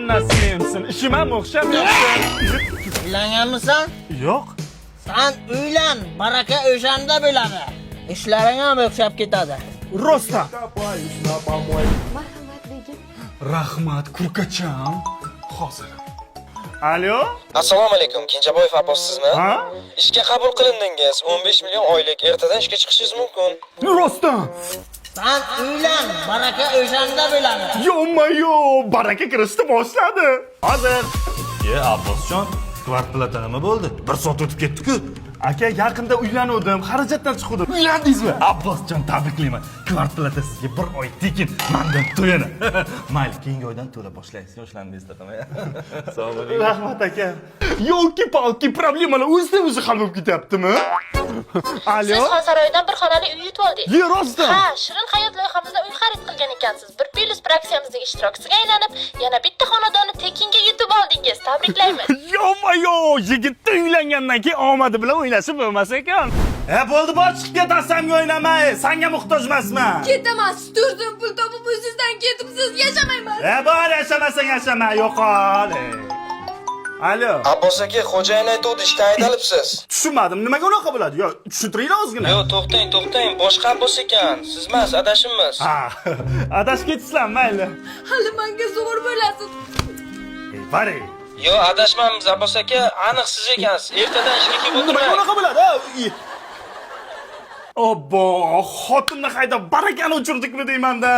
jannat mensin. Ishim ham o'xshamayapti. Uylanganmisan? Yo'q. Sen uylan, baraka o'shanda bo'ladi. Ishlaring ham o'xshab ketadi. Rostdan. Marhamat begim. Rahmat, kurkacham. Hozir. Alo? Assalomu alaykum, Kenjaboyev Abbos sizmi? Ha? Ishga qabul qilindingiz. 15 million oylik. Ertadan ishga chiqishingiz mumkin. Rostdan. Sen uylan, baraka o'shanda bo'ladi. Yo, baraka kirishni boshladi. Hozir. Abbosjon, kvarplata nima bo'ldi? 1 soat o'tib ketdi-ku. Aka, yaqinda uylanuvdim, xarajatdan chiqdim. Uylandingizmi? Abbosjon, tabriklayman. Kvarplata sizga 1 oy tekin, mendan to'yini. Mayli, keyingi oydan to'la boshlaysiz. Yoshlandingiz taqamay. Assalomu alaykum. Rahmat aka. Yo'lki-palki problemalar o'zi hal bo'lib ketyaptimi? Alo? Siz Xonsaroydan bir xonali uy yutib oldingiz. Ye, rostdan. Ha, Shirin hayot loyihamizda uy xarid qilgan ekansiz. 1+1 aksiyamizning ishtirokchisiga aylanib, yana bitta xonadonni tekinga yutib oldingiz. Tabriklayman. Yo, yigitni uylangandan keyin omadi bilan o'ynashib bo'lmas ekan. Bo'ldi, bor chiqib ketasan, o'ynamay. Senga muhtoj emasman. Ketaman, turdim pul topib o'zingizdan ketibsiz, yashamayman. Bor, yashamasang yashama, yo'qol. Alo. Abbos aka, xo'jayin aytuvdi, ishdan haydalibsiz. Tushunmadim, nimaga unaqa bo'ladi? Yo, tushuntiringlar ozgina. Yo'q, to'xtang, boshqa Abbos ekan. Siz emas, adashimiz. Ha, adashib ketisizlar, mayli. Hali menga zo'r bo'lasiz. Bari. Yo'q, adashmamiz Abbos aka, aniq siz ekansiz. Ertadan ishga kelib Nimaga o'tirmang. unaqa bo'ladi? Obbo, xotinni haydab barakani o'chirdikmi deymanda.